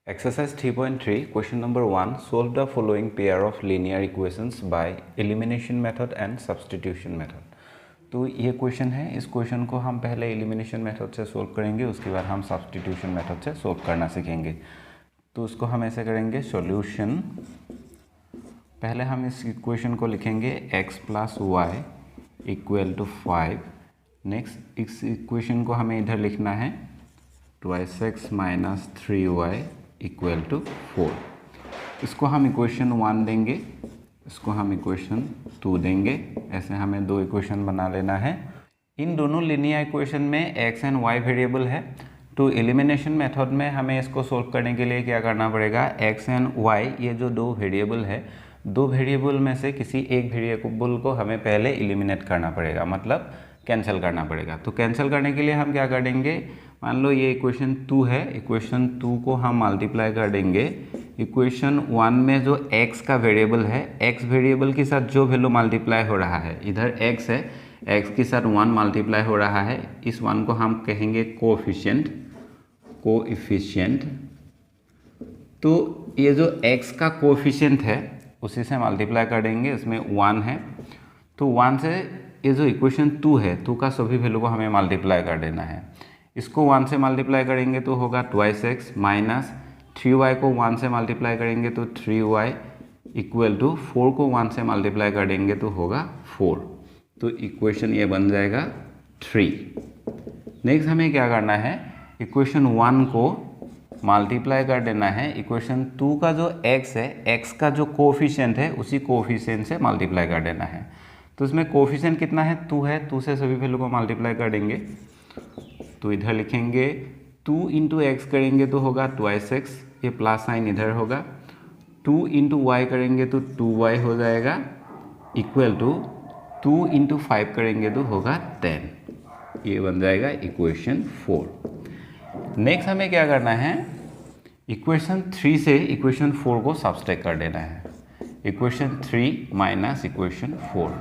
Exercise 3.3 question number 1 solve the following pair of linear equations by elimination method and substitution method। तो ये question है, इस question को हम पहले एलिमिनेशन मेथड से सोल्व करेंगे, उसके बाद हम सब्स्टिट्यूशन मेथड से सोल्व करना सीखेंगे। तो उसको हम ऐसे करेंगे, सॉल्यूशन पहले हम इस इक्वेशन को लिखेंगे x plus y equal to 5। Next इस इक्वेशन को हमें इधर लिखना है 2x minus 3y equal to 4। इसको हम इक्वेशन 1 देंगे, इसको हम इक्वेशन 2 देंगे। ऐसे हमें दो इक्वेशन बना लेना है। इन दोनों लीनियर इक्वेशन में x एंड y वेरिएबल है, तो एलिमिनेशन मेथड में हमें इसको सोल्व करने के लिए क्या करना पड़ेगा, x एंड y ये जो दो वेरिएबल है, दो वेरिएबल में से किसी एक वेरिएबल को हमें पहले एलिमिनेट करना पड़ेगा, मतलब कैंसिल करना पड़ेगा। तो कैंसिल करने के लिए हम क्या कर देंगे, मान लो ये इक्वेशन 2 है, इक्वेशन 2 को हम मल्टीप्लाई कर देंगे इक्वेशन 1 में जो x का वेरिएबल है, x वेरिएबल के साथ जो वैल्यू मल्टीप्लाई हो रहा है, इधर x है, x के साथ 1 मल्टीप्लाई हो रहा है, इस 1 को हम कहेंगे कोएफिशिएंट। तो ये जो x का कोएफिशिएंट है उसी से मल्टीप्लाई कर देंगे, इसमें 1 है, तो 1 से ये जो इक्वेशन 2 है, 2 का सभी वैल्यू को हमें मल्टीप्लाई कर देना है। इसको 1 से मल्टीप्लाई करेंगे तो होगा 2x माइनस 3y को 1 से मल्टीप्लाई करेंगे तो 3y इक्वल टू 4 को 1 से मल्टीप्लाई कर देंगे तो होगा 4। तो इक्वेशन ये बन जाएगा 3। नेक्स्ट हमें क्या करना है, इक्वेशन 1 को मल्टीप्लाई कर देना है इक्वेशन 2 का जो x है, x का जो कोएफिशिएंट है उसी कोएफिशिएंट से मल्टीप्लाई कर देना है। तो इसमें कोएफिशिएंट कितना है, 2 है, 2 से सभी वैल्यू को मल्टीप्लाई कर देंगे। तो इधर लिखेंगे 2 इंटू एक्स करेंगे तो होगा 2x, ये प्लस साइन इधर होगा, 2 इंटू वाई करेंगे तो 2y हो जाएगा, इक्वल टू 2 इंटू 5 करेंगे तो होगा 10। ये बन जाएगा इक्वेशन 4। नेक्स्ट हमें क्या करना है, इक्वेशन 3 से इक्वेशन 4 को सब्सट्रैक्ट कर देना है, इक्वेशन 3 माइनस इक्वेशन 4।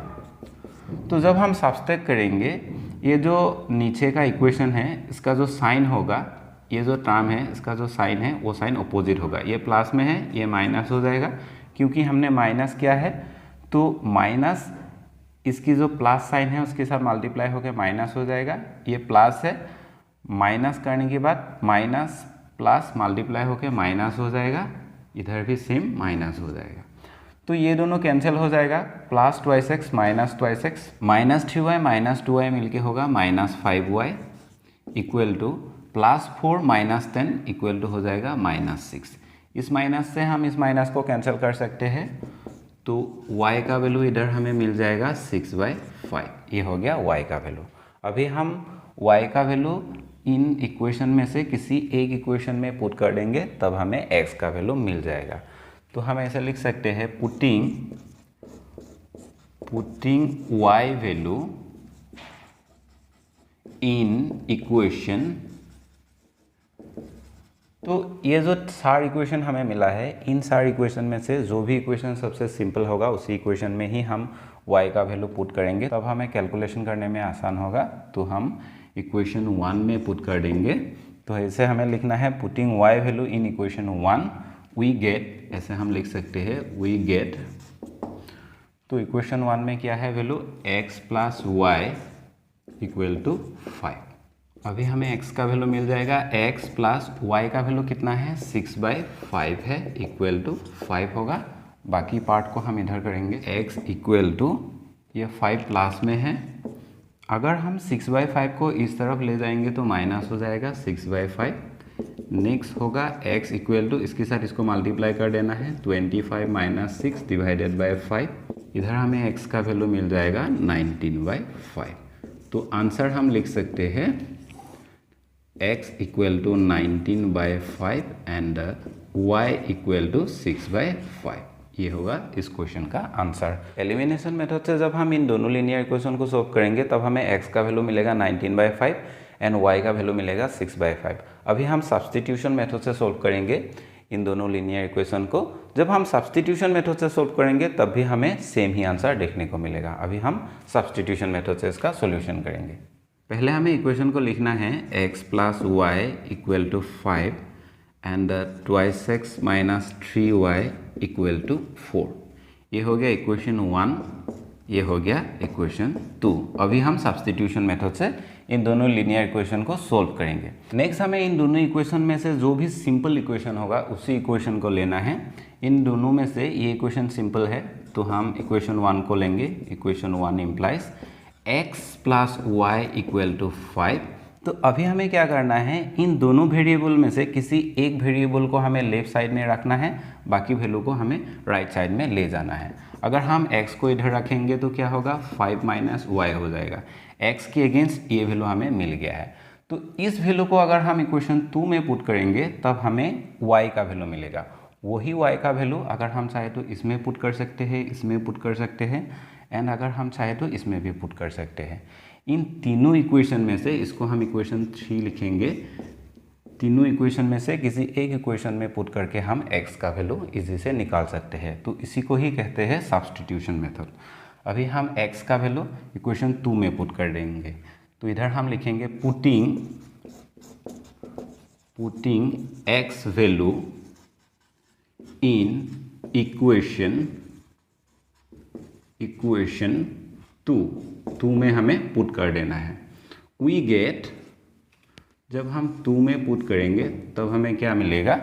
तो जब हम सब्सट्रैक्ट करेंगे, ये जो नीचे का इक्वेशन है इसका जो साइन होगा, ये जो टर्म है इसका जो साइन है वो साइन अपोजिट होगा। ये प्लस में है, ये माइनस हो जाएगा, क्योंकि हमने माइनस किया है तो माइनस इसकी जो प्लस साइन है उसके साथ मल्टीप्लाई होकर माइनस हो जाएगा। ये प्लस है, माइनस करने के बाद माइनस प्लस मल्टीप्लाई होकर माइनस हो जाएगा, इधर भी सेम माइनस हो जाएगा। तो ये दोनों कैंसिल हो जाएगा, plus 2x minus 2x minus 3y minus 2y मिलके होगा minus 5y equal to plus 4 minus 10 equal to हो जाएगा माइनस 6। इस माइनस से हम इस माइनस को कैंसिल कर सकते हैं, तो y का वैल्यू इधर हमें मिल जाएगा 6/5। ये हो गया y का वैल्यू। अभी हम y का वैल्यू इन इक्वेशन में से किसी एक इक्वेशन में पुट कर देंगे, तब हमें x का वैल्यू मिल जाएगा। तो हम ऐसे लिख सकते हैं, putting y value in equation. तो ये जो 4 इक्वेशन हमें मिला है, इन 4 इक्वेशन में से जो भी इक्वेशन सबसे सिंपल होगा उसी इक्वेशन में ही हम y का वैल्यू पुट करेंगे, तब हमें कैलकुलेशन करने में आसान होगा। तो हम इक्वेशन 1 में पुट कर देंगे। तो ऐसे हमें लिखना है, putting y value in equation 1 we get, ऐसे हम लिख सकते हैं, वी गेट। तो इक्वेशन 1 में क्या है value, x plus y equal to 5। अभी हमें x का वैल्यू मिल जाएगा, x प्लस वाई का वैल्यू कितना है, 6/5 है, इक्वल टू 5 होगा। बाकी पार्ट को हम इधर करेंगे, x इक्वल टू, ये 5 प्लस में है, अगर हम 6/5 को इस तरफ ले जाएंगे तो माइनस हो जाएगा 6/5। नेक्स्ट होगा x इक्वल टू, इसके साथ इसको मल्टीप्लाई कर देना है, 25 माइनस 6 डिवाइडेड बाय 5। इधर हमें x का वैल्यू मिल जाएगा 19/5। तो आंसर हम लिख सकते हैं x equal to 19/5 and y equal to 6/5। ये होगा इस क्वेश्चन का आंसर। एलिमिनेशन मेथड से जब हम इन दोनों लीनियर इक्वेशन को सॉल्व करेंगे, तब हमें x का वैल्यू मिलेगा 19/5 एंड y का वैल्यू मिलेगा 6/5। अभी हम सब्स्टिट्यूशन मेथड से सोल्व करेंगे इन दोनों लीनियर इक्वेशन को। जब हम सब्स्टिट्यूशन मेथड से सोल्व करेंगे तब भी हमें सेम ही आंसर देखने को मिलेगा। अभी हम सब्स्टिट्यूशन मेथड से इसका सॉल्यूशन करेंगे। पहले हमें इक्वेशन को लिखना है, x plus y equal to 5 and twice x minus 3y equal to 4। ये हो गया इक्वेशन 1, ये हो गया इक्वेशन 2। अभी हम सब्स्टिट्यूशन मेथड से इन दोनों लीनियर इक्वेशन को सोल्व करेंगे। नेक्स्ट हमें इन दोनों इक्वेशन में से जो भी सिंपल इक्वेशन होगा उसी इक्वेशन को लेना है। इन दोनों में से ये इक्वेशन सिंपल है तो हम इक्वेशन 1 को लेंगे। Equation 1 implies x plus y equal to 5। तो अभी हमें क्या करना है, इन दोनों वेरिएबल में से किसी एक वेरिएबल को हमें लेफ्ट साइड में रखना है, बाकी वैल्यू को हमें राइट साइड में ले जाना है। अगर हम x को इधर रखेंगे तो क्या होगा, 5 माइनस वाई हो जाएगा। x के अगेंस्ट ये वैल्यू हमें मिल गया है। तो इस वैल्यू को अगर हम इक्वेशन 2 में पुट करेंगे तब हमें y का वैल्यू मिलेगा। वही y का वैल्यू अगर हम चाहे तो इसमें पुट कर सकते हैं, इसमें पुट कर सकते हैं, एंड अगर हम चाहे तो इसमें भी पुट कर सकते हैं। इन तीनों इक्वेशन में से इसको हम इक्वेशन 3 लिखेंगे। तीनों इक्वेशन में से किसी एक इक्वेशन में पुट करके हम x का वैल्यू इजी से निकाल सकते हैं। तो इसी को ही कहते हैं सब्स्टिट्यूशन मेथड। अभी हम x का वैल्यू इक्वेशन 2 में पुट कर देंगे। तो इधर हम लिखेंगे putting x value in equation 2 में हमें पुट कर देना है। वी गेट, जब हम 2 में पुट करेंगे तब हमें क्या मिलेगा,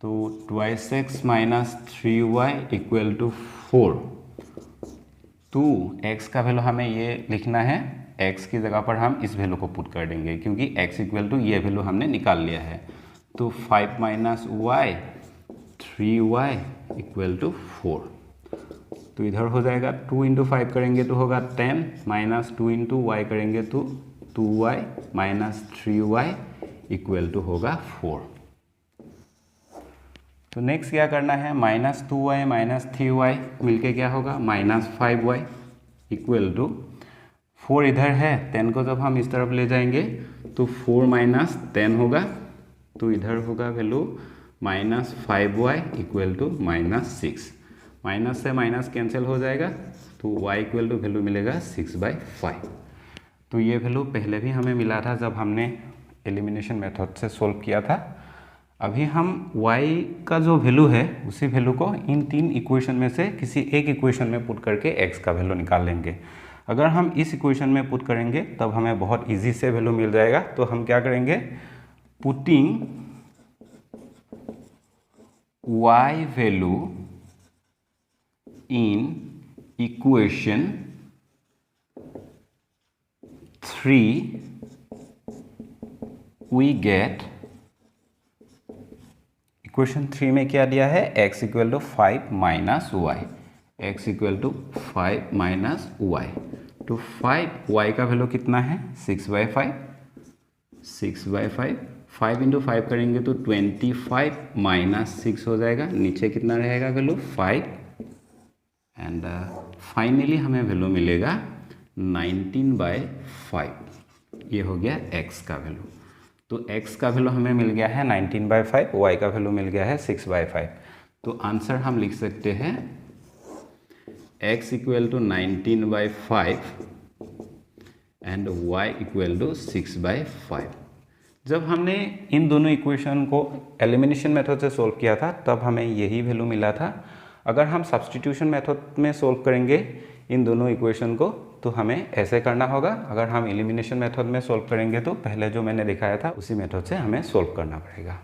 तो twice x minus 3y equal to 4। तो x का वैल्यू हमें ये लिखना है, x की जगह पर हम इस वैल्यू को पुट कर देंगे क्योंकि x इक्वल टू ये वैल्यू हमने निकाल लिया है। तो 5 minus Y 3y equal to 4। तो इधर हो जाएगा 2 इंटू 5 करेंगे तो होगा 10, माइनस 2 इंटू वाई करेंगे तो 2y minus 3y equal to होगा 4। तो नेक्स्ट क्या करना है, माइनस 2y माइनस 3y मिलके क्या होगा, माइनस 5y इक्वल टू 4 इधर है, 10 को जब हम इस तरफ ले जाएंगे तो 4 माइनस 10 होगा। तो इधर होगा value minus 5y equal to minus 6। Minus से माइनस कैंसिल हो जाएगा तो y इक्वल टू वैल्यू मिलेगा 6/5। तो ये वैल्यू पहले भी हमें मिला था जब हमने एलिमिनेशन मेथड से सोल्व किया था। अभी हम y का जो वैल्यू है उसी वैल्यू को इन तीन इक्वेशन में से किसी एक इक्वेशन में पुट करके x का वैल्यू निकाल लेंगे। अगर हम इस इक्वेशन में पुट करेंगे तब हमें बहुत इजी से वैल्यू मिल जाएगा। तो हम क्या करेंगे, putting y value in equation 3 we get, equation 3 में क्या दिया है, x equal to 5 minus y, x equal to 5 minus y. तो 5y का वैल्यू कितना है, 6/5, 6/5, 5 इंटू 5 करेंगे तो 25 माइनस 6 हो जाएगा। नीचे कितना रहेगा वैल्यू, 5, एंड फाइनली हमें वैल्यू मिलेगा 19/5। ये हो गया x का वैल्यू। तो x का वैल्यू हमें मिल गया है 19/5, y का वैल्यू मिल गया है 6/5। तो आंसर हम लिख सकते हैं x equal to 19/5 and y equal to 6/5। जब हमने इन दोनों इक्वेशन को एलिमिनेशन मेथड से सोल्व किया था तब हमें यही वैल्यू मिला था। अगर हम सब्स्टिट्यूशन मेथड में सोल्व करेंगे इन दोनों इक्वेशन को तो हमें ऐसे करना होगा। अगर हम एलिमिनेशन मेथड में सोल्व करेंगे तो पहले जो मैंने दिखाया था उसी मेथड से हमें सोल्व करना पड़ेगा।